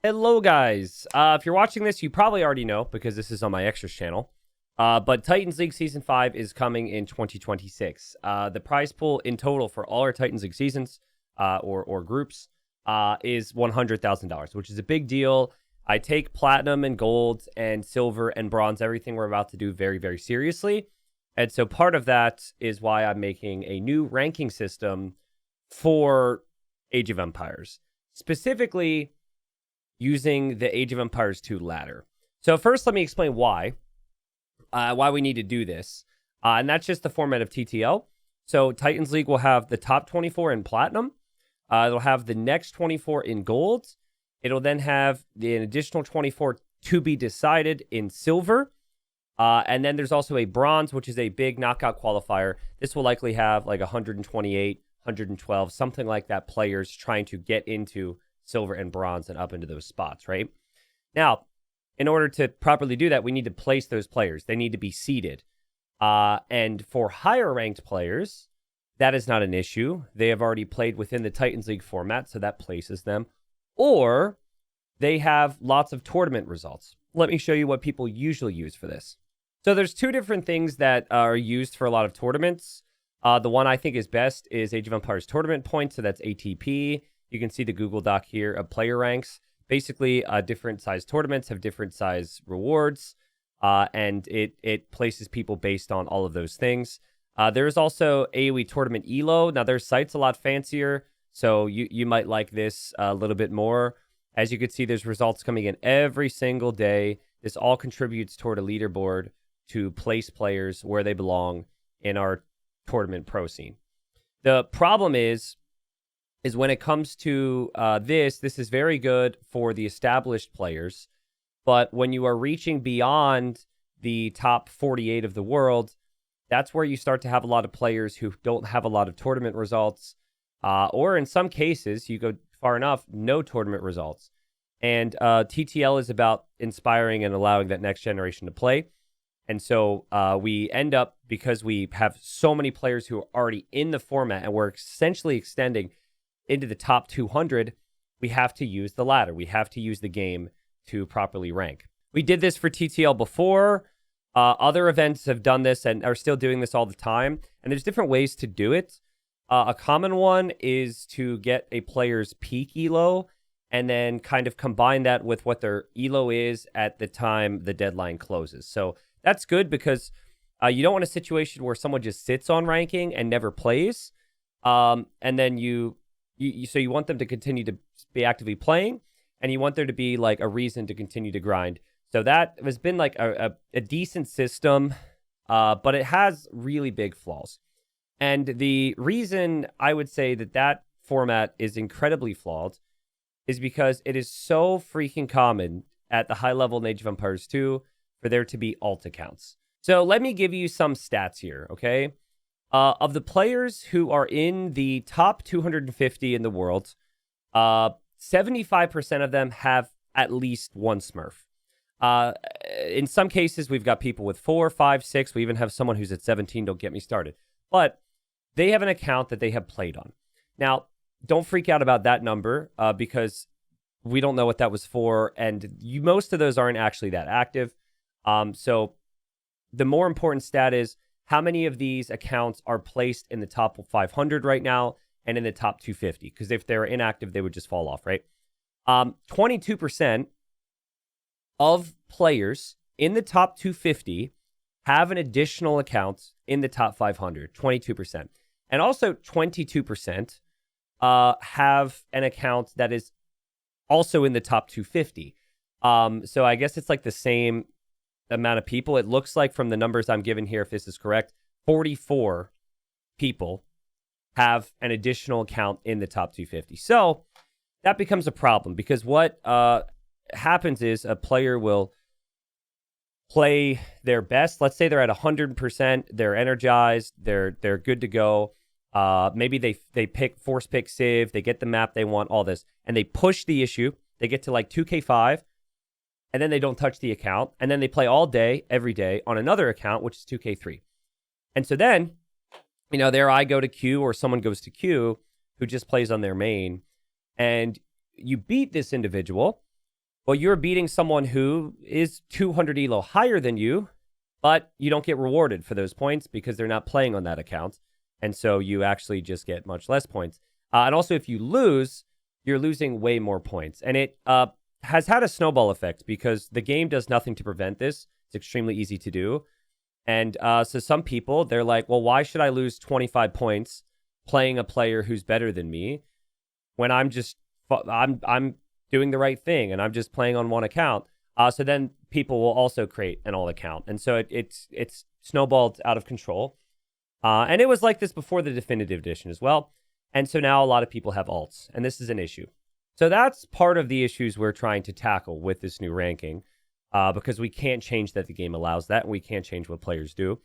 Hello, guys. If you're watching this, you probably already know because this is on my Extras channel. But Titans League Season 5 is coming in 2026. The prize pool in total for all our Titans League seasons or groups is $100,000, which is a big deal. I take platinum and gold and silver and bronze, everything we're about to do, very, very seriously. And so part of that is why I'm making a new ranking system for Age of Empires. Specifically, using the Age of Empires 2 ladder. So first, let me explain why we need to do this. And that's just the format of TTL. So Titans League will have the top 24 in platinum. It'll have the next 24 in gold. It'll then have an additional 24 to be decided in silver. And then there's also a bronze, which is a big knockout qualifier. This will likely have like 128, 112, something like that, players trying to get into silver and bronze and up into those spots, right? Now, in order to properly do that, we need to place those players. They need to be seeded. And for higher ranked players, that is not an issue. They have already played within the Titans League format, so that places them. Or they have lots of tournament results. Let me show you what people usually use for this. So there's two different things that are used for a lot of tournaments. The one I think is best is Age of Empires tournament points, so that's ATP. You can see the Google Doc here of player ranks. Basically, different size tournaments have different size rewards, and it places people based on all of those things. There's also AoE Tournament Elo. Now, their site's a lot fancier, so you might like this a little bit more. As you can see, there's results coming in every single day. This all contributes toward a leaderboard to place players where they belong in our tournament pro scene. The problem is when it comes to this is very good for the established players. But when you are reaching beyond the top 48 of the world, that's where you start to have a lot of players who don't have a lot of tournament results. Or in some cases, you go far enough, no tournament results. And TTL is about inspiring and allowing that next generation to play. And so we end up, because we have so many players who are already in the format and we're essentially extending into the top 200, we have to use the ladder. We have to use the game to properly rank. We did this for TTL before. Other events have done this and are still doing this all the time. And there's different ways to do it. A common one is to get a player's peak elo and then kind of combine that with what their elo is at the time the deadline closes. So that's good because you don't want a situation where someone just sits on ranking and never plays. And then so you want them to continue to be actively playing, and you want there to be like a reason to continue to grind. So that has been like a decent system, but it has really big flaws. And the reason I would say that format is incredibly flawed is because it is so freaking common at the high level in Age of Empires 2 for there to be alt accounts. So let me give you some stats here, okay? Of the players who are in the top 250 in the world, 75% of them have at least one Smurf. In some cases, we've got people with 4, 5, 6. We even have someone who's at 17. Don't get me started. But they have an account that they have played on. Now, don't freak out about that number because we don't know what that was for. And most of those aren't actually that active. So the more important stat is how many of these accounts are placed in the top 500 right now and in the top 250? Because if they're inactive, they would just fall off, right? 22% of players in the top 250 have an additional account in the top 500, 22%. And also 22% have an account that is also in the top 250. So I guess it's like the same amount of people. It looks like from the numbers I'm given here, if this is correct, 44 people have an additional account in the top 250. So that becomes a problem because what happens is a player will play their best. Let's say they're at 100%, they're energized, they're good to go. Maybe they force pick Civ, they get the map they want, all this, and they push the issue. They get to like 2K5, and then they don't touch the account, and then they play all day, every day, on another account, which is 2K3. And so then, there I go to Q, or someone goes to Q, who just plays on their main, and you beat this individual, Well, you're beating someone who is 200 elo higher than you, but you don't get rewarded for those points because they're not playing on that account. And so you actually just get much less points. And also, if you lose, you're losing way more points. And it has had a snowball effect because the game does nothing to prevent this. It's extremely easy to do. And so some people, they're like, well, why should I lose 25 points playing a player who's better than me when I'm doing the right thing and I'm just playing on one account? So then people will also create an alt account. And so it's snowballed out of control. And it was like this before the definitive edition as well. And so now a lot of people have alts, and this is an issue. So that's part of the issues we're trying to tackle with this new ranking, because we can't change that the game allows that, and we can't change what players do.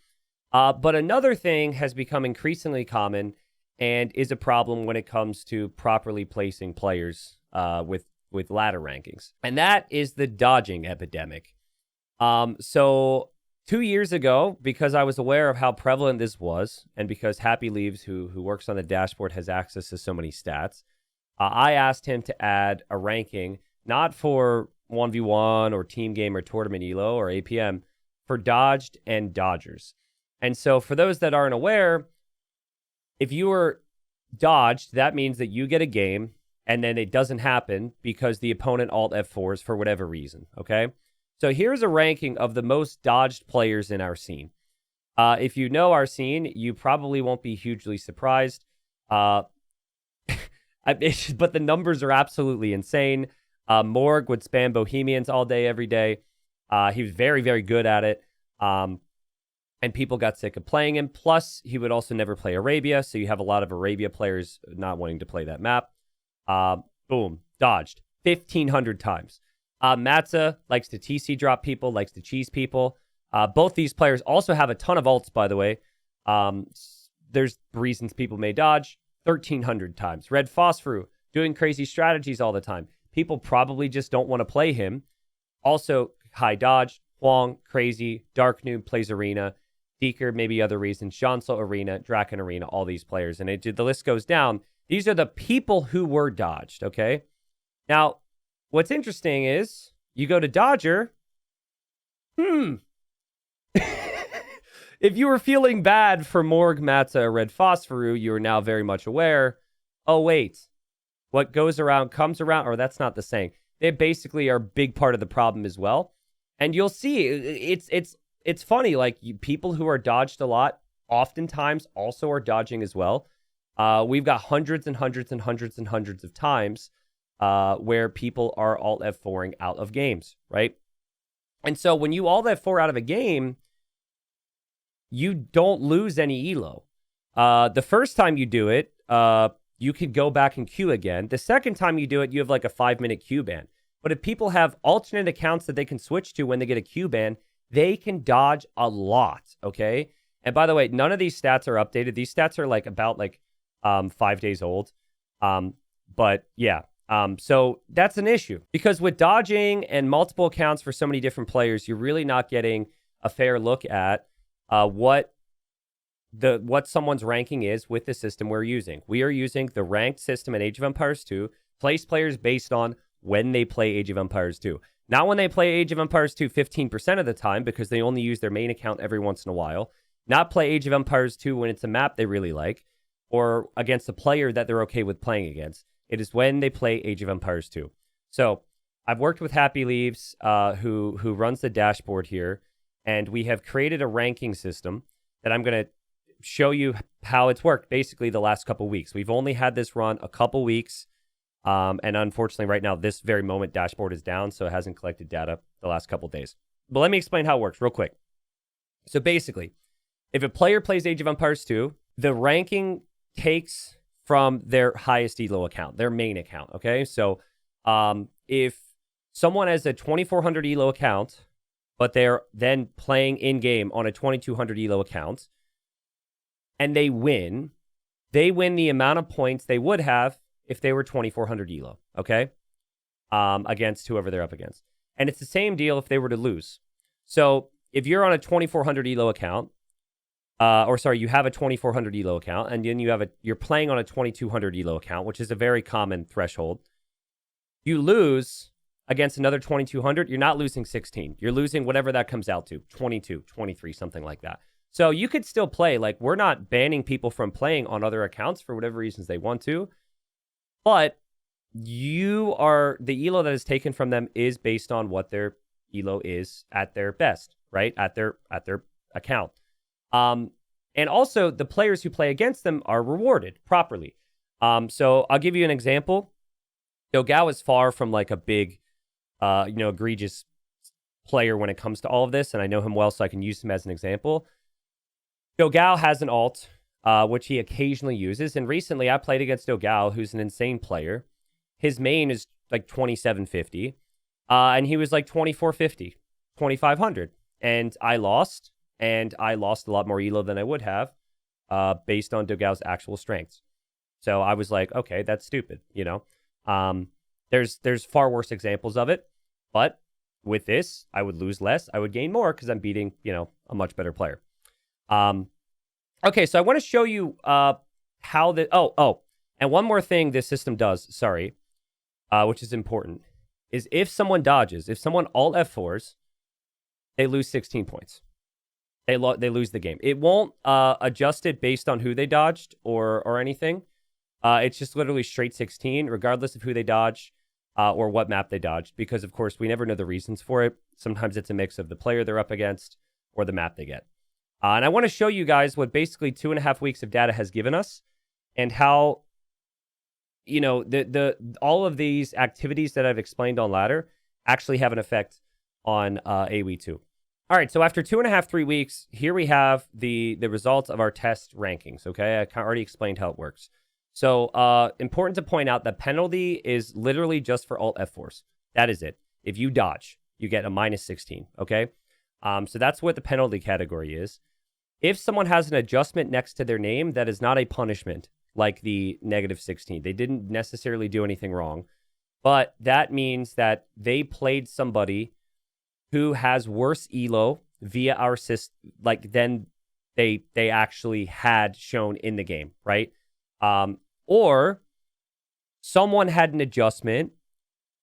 But another thing has become increasingly common and is a problem when it comes to properly placing players with ladder rankings. And that is the dodging epidemic. So 2 years ago, because I was aware of how prevalent this was, and because Happy Leaves, who works on the dashboard, has access to so many stats, I asked him to add a ranking, not for 1v1 or team game or tournament elo or APM, for dodged and dodgers. And so for those that aren't aware, if you are dodged, that means that you get a game and then it doesn't happen because the opponent alt F4s for whatever reason, okay? So here's a ranking of the most dodged players in our scene. If you know our scene, you probably won't be hugely surprised. But the numbers are absolutely insane. Morg would spam Bohemians all day, every day. He was very, very good at it. And people got sick of playing him. Plus, he would also never play Arabia. So you have a lot of Arabia players not wanting to play that map. Boom, dodged 1,500 times. Matza likes to TC drop people, likes to cheese people. Both these players also have a ton of alts, by the way. There's reasons people may dodge. 1,300 times. Red Phosphor, doing crazy strategies all the time. People probably just don't want to play him. Also, high dodge. Huang, crazy. Dark Noob plays Arena. Deeker, maybe other reasons. Jansel Arena, Draken Arena, all these players. And the list goes down. These are the people who were dodged, okay? Now, what's interesting is you go to Dodger. If you were feeling bad for Morg, Matza, or Red Phosphoru, you are now very much aware. Oh, wait. What goes around comes around. Or that's not the saying. They basically are a big part of the problem as well. And you'll see, it's funny. Like, people who are dodged a lot oftentimes also are dodging as well. We've got hundreds and hundreds and hundreds and hundreds of times where people are alt F4ing out of games, right? And so when you alt F4 out of a game, you don't lose any elo. The first time you do it, you can go back and queue again. The second time you do it, you have like a 5-minute queue ban. But if people have alternate accounts that they can switch to when they get a queue ban, they can dodge a lot, okay? And by the way, none of these stats are updated. These stats are like about 5 days old. But yeah. So that's an issue because with dodging and multiple accounts for so many different players, you're really not getting a fair look at what someone's ranking is with the system we're using. We are using the ranked system in Age of Empires 2, place players based on when they play Age of Empires 2. Not when they play Age of Empires 2 15% of the time because they only use their main account every once in a while. Not play Age of Empires 2 when it's a map they really like or against a player that they're okay with playing against. It is when they play Age of Empires 2. So I've worked with Happy Leaves, who runs the dashboard here, and we have created a ranking system that I'm going to show you how it's worked basically the last couple weeks. We've only had this run a couple weeks, and unfortunately right now, this very moment, dashboard is down, so it hasn't collected data the last couple days. But let me explain how it works real quick. So basically, if a player plays Age of Empires 2, the ranking takes from their highest elo account, their main account, okay? So if someone has a 2400 elo account, but they're then playing in-game on a 2200 elo account, and they win the amount of points they would have if they were 2400 elo, okay? Against whoever they're up against. And it's the same deal if they were to lose. So if you're on a 2400 elo account, you have a 2400 elo account, and then you're playing on a 2200 elo account, which is a very common threshold. You lose, against another 2200, you're not losing 16. You're losing whatever that comes out to, 22, 23, something like that. So you could still play. Like, we're not banning people from playing on other accounts for whatever reasons they want to. But the elo that is taken from them is based on what their elo is at their best, right? At their account. And also the players who play against them are rewarded properly. So I'll give you an example. Dogao is far from like a big, egregious player when it comes to all of this, and I know him well, so I can use him as an example. Dogao has an alt, which he occasionally uses, and recently I played against Dogao, who's an insane player. His main is like 2750, and he was like 2450, 2500, and I lost a lot more elo than I would have, based on Dogao's actual strengths. So I was like, okay, that's stupid, you know. There's far worse examples of it, but with this, I would lose less, I would gain more because I'm beating, a much better player. Okay, so I want to show you how the and one more thing this system does, which is important, is if someone dodges, if someone alt F4s, they lose 16 points. They lose the game. It won't adjust it based on who they dodged or anything. It's just literally straight 16, regardless of who they dodge or what map they dodged, because, of course, we never know the reasons for it. Sometimes it's a mix of the player they're up against or the map they get. And I want to show you guys what basically 2.5 weeks of data has given us and how, all of these activities that I've explained on ladder actually have an effect on AoE2. All right, so after 2.5, 3 weeks, here we have the results of our test rankings, okay? I already explained how it works. So important to point out that penalty is literally just for alt F4s. That is it. If you dodge, you get a minus 16, okay? So that's what the penalty category is. If someone has an adjustment next to their name, that is not a punishment like the negative 16. They didn't necessarily do anything wrong, but that means that they played somebody who has worse elo via our system, like than they actually had shown in the game, right? Or someone had an adjustment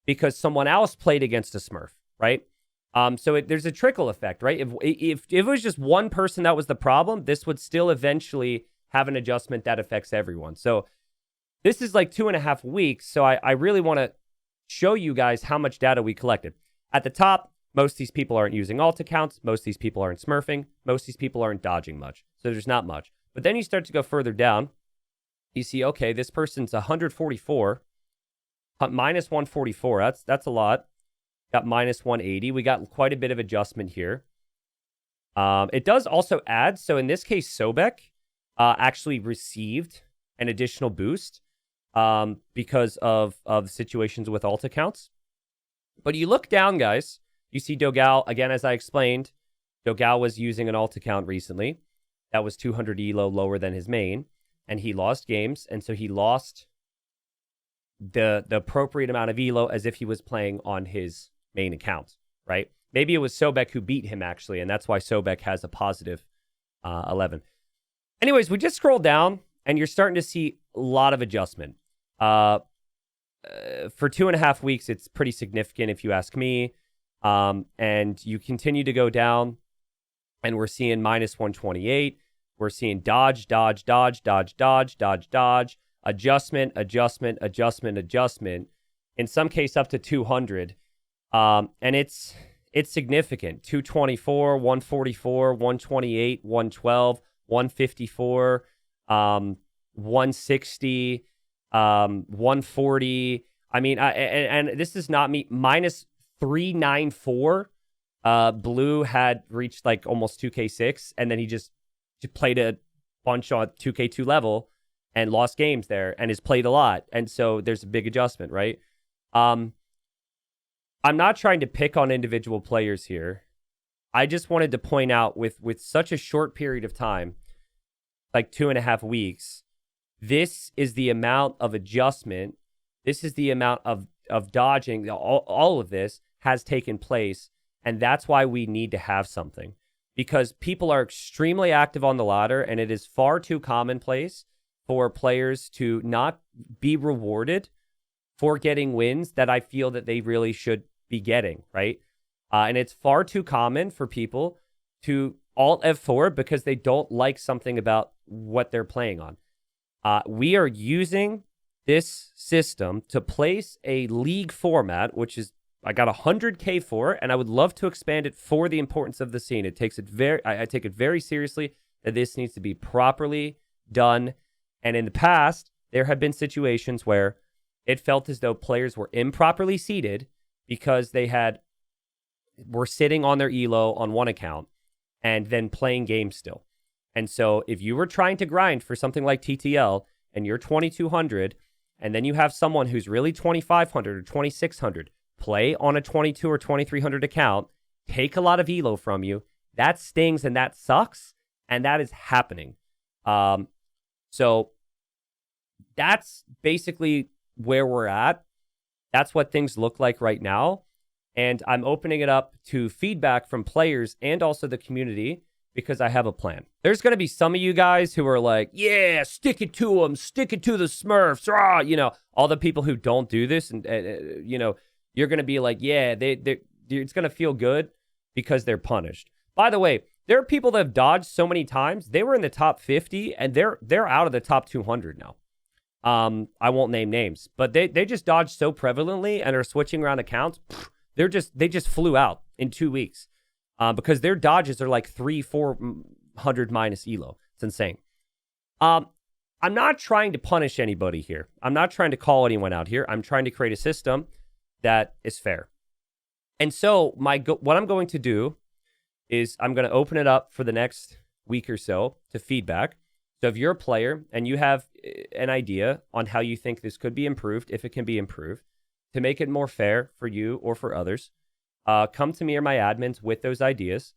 because someone else played against a Smurf, right? So there's a trickle effect, right? If it was just one person that was the problem, this would still eventually have an adjustment that affects everyone. So this is like 2.5 weeks. So I really want to show you guys how much data we collected. At the top, most of these people aren't using alt accounts. Most of these people aren't smurfing. Most of these people aren't dodging much. So there's not much. But then you start to go further down. You see, okay, this person's 144, minus 144. That's a lot. Got minus 180. We got quite a bit of adjustment here. It does also add. So in this case, Sobek actually received an additional boost because of situations with alt accounts. But you look down, guys. You see Dogao, again, as I explained, Dogao was using an alt account recently. That was 200 elo lower than his main. And he lost games. And so he lost the appropriate amount of elo as if he was playing on his main account, right? Maybe it was Sobek who beat him, actually. And that's why Sobek has a positive 11. Anyways, we just scroll down and you're starting to see a lot of adjustment. For 2.5 weeks, it's pretty significant if you ask me. And you continue to go down and we're seeing minus 128. We're seeing dodge, dodge, dodge, dodge, dodge, dodge, dodge, adjustment, adjustment, adjustment, adjustment. In some case up to 200. And it's significant. 224, 144, 128, 112, 154, 160, 140. I mean, and this is not me. Minus 394. Blue had reached like almost 2K6, and then he just played a bunch on 2K2 level and lost games there and has played a lot. And so there's a big adjustment, right? I'm not trying to pick on individual players here. I just wanted to point out with such a short period of time, like 2.5 weeks, this is the amount of adjustment. This is the amount of dodging. All of this has taken place. And that's why we need to have something. Because people are extremely active on the ladder, and it is far too commonplace for players to not be rewarded for getting wins that I feel that they really should be getting, right? And it's far too common for people to Alt F4 because they don't like something about what they're playing on. We are using this system to place a league format, which is I got 100K for, and I would love to expand it for the importance of the scene. It takes it very, I take it very seriously that this needs to be properly done. And in the past, there have been situations where it felt as though players were improperly seated because they were sitting on their elo on one account and then playing games still. And so if you were trying to grind for something like TTL and you're 2200, and then you have someone who's really 2500 or 2600 play on a 22 or 2300 account, take a lot of elo from you, that stings and that sucks, and that is happening. So that's basically where we're at. That's what things look like right now. And I'm opening it up to feedback from players and also the community because I have a plan. There's going to be some of you guys who are like, yeah, stick it to them, stick it to the Smurfs, rah! You know, all the people who don't do this, and you know, you're going to be like, yeah, it's going to feel good because they're punished. By the way, there are people that have dodged so many times. They were in the top 50 and they're out of the top 200 now. I won't name names, but they just dodged so prevalently and are switching around accounts. They just flew out in 2 weeks because their dodges are like 300-400 minus elo. It's insane. I'm not trying to punish anybody here. I'm not trying to call anyone out here. I'm trying to create a system that is fair. And so what I'm going to do is I'm going to open it up for the next week or so to feedback. So if you're a player and you have an idea on how you think this could be improved, if it can be improved, to make it more fair for you or for others, come to me or my admins with those ideas.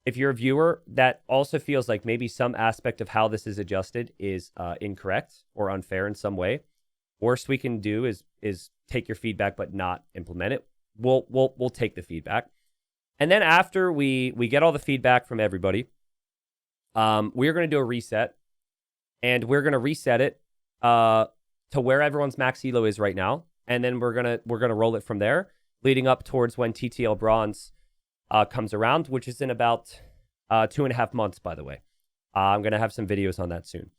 If you're a viewer that also feels like maybe some aspect of how this is adjusted is incorrect or unfair in some way, worst we can do is take your feedback but not implement it. We'll take the feedback. And then after we get all the feedback from everybody, we're going to do a reset, and we're going to reset it to where everyone's max elo is right now, and then we're gonna roll it from there, leading up towards when TTL Bronze comes around, which is in about 2.5 months, by the way. I'm going to have some videos on that soon.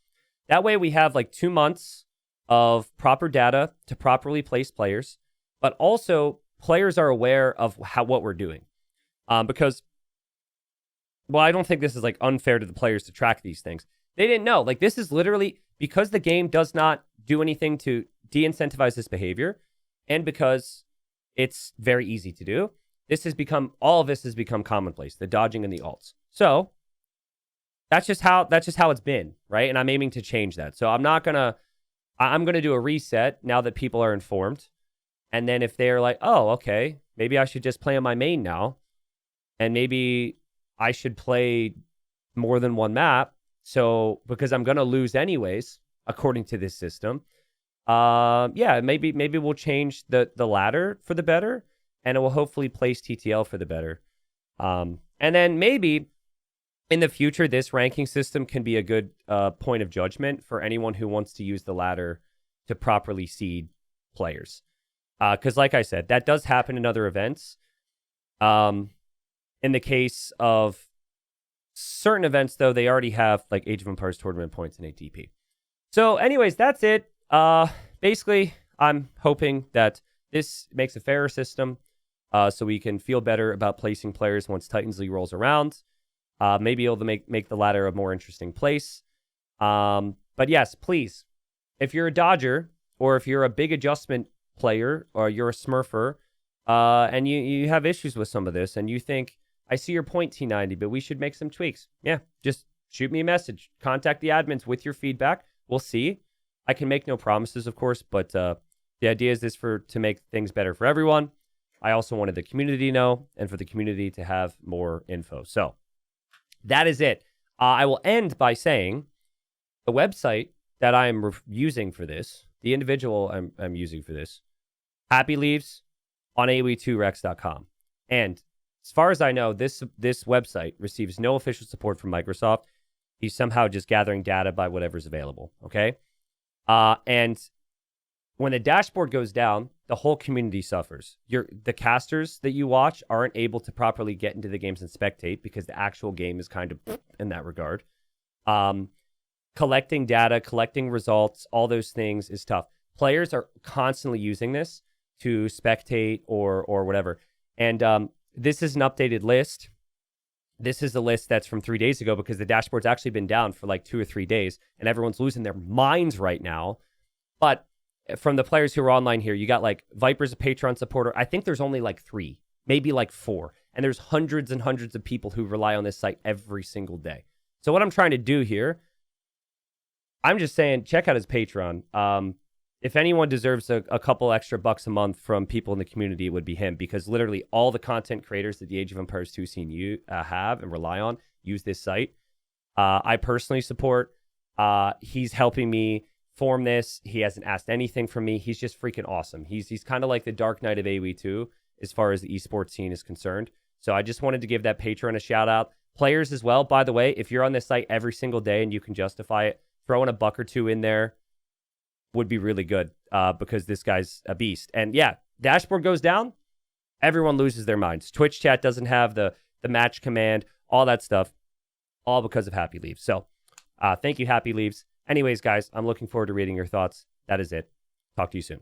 That way we have like 2 months of proper data to properly place players, but also players are aware of what we're doing. Because, well, I don't think this is like unfair to the players to track these things. They didn't know. Like, this is literally because the game does not do anything to de-incentivize this behavior, and because it's very easy to do. All of this has become commonplace, the dodging and the alts. So that's just how it's been, right? And I'm aiming to change that. So I'm gonna do a reset now that people are informed. And then if they're like, oh, okay, maybe I should just play on my main now, and maybe I should play more than one map, so because I'm gonna lose anyways, according to this system. Yeah, maybe we'll change the ladder for the better, and it will hopefully place TTL for the better. And then maybe in the future, this ranking system can be a good point of judgment for anyone who wants to use the ladder to properly seed players. Because like I said, that does happen in other events. In the case of certain events, though, they already have like Age of Empires tournament points in ATP. So anyways, that's it. Basically, I'm hoping that this makes a fairer system so we can feel better about placing players once Titans League rolls around. Maybe able to make the ladder a more interesting place. But yes, please, if you're a Dodger or if you're a big adjustment player or you're a Smurfer and you have issues with some of this and you think, I see your point, T90, but we should make some tweaks. Yeah, just shoot me a message. Contact the admins with your feedback. We'll see. I can make no promises, of course, but the idea is this to make things better for everyone. I also wanted the community to know and for the community to have more info. So that is it. I will end by saying the website that I'm using for this, the individual I'm using for this, Happy Leaves on AoE2Rex.com. And as far as I know, this website receives no official support from Microsoft. He's somehow just gathering data by whatever's available, okay? And when the dashboard goes down, the whole community suffers. The casters that you watch aren't able to properly get into the games and spectate because the actual game is kind of in that regard. Collecting data, collecting results, all those things is tough. Players are constantly using this to spectate or whatever. And this is an updated list. This is a list that's from 3 days ago because the dashboard's actually been down for like 2 or 3 days and everyone's losing their minds right now. But from the players who are online here, you got like Viper's a Patreon supporter. I think there's only like 3, maybe like 4. And there's hundreds and hundreds of people who rely on this site every single day. So what I'm trying to do here, I'm just saying, check out his Patreon. If anyone deserves a couple extra bucks a month from people in the community, it would be him, because literally all the content creators that the Age of Empires 2 scene have and rely on use this site. I personally support. He's helping me form this. He hasn't asked anything from me. He's just freaking awesome. He's kind of like the Dark Knight of AoE2 as far as the esports scene is concerned. So I just wanted to give that Patreon a shout out. Players as well, by the way, if you're on this site every single day and you can justify it, throwing a buck or two in there would be really good because this guy's a beast. And yeah, dashboard goes down, everyone loses their minds. Twitch chat doesn't have the match command, all that stuff, all because of Happy Leaves. So thank you, Happy Leaves. Anyways, guys, I'm looking forward to reading your thoughts. That is it. Talk to you soon.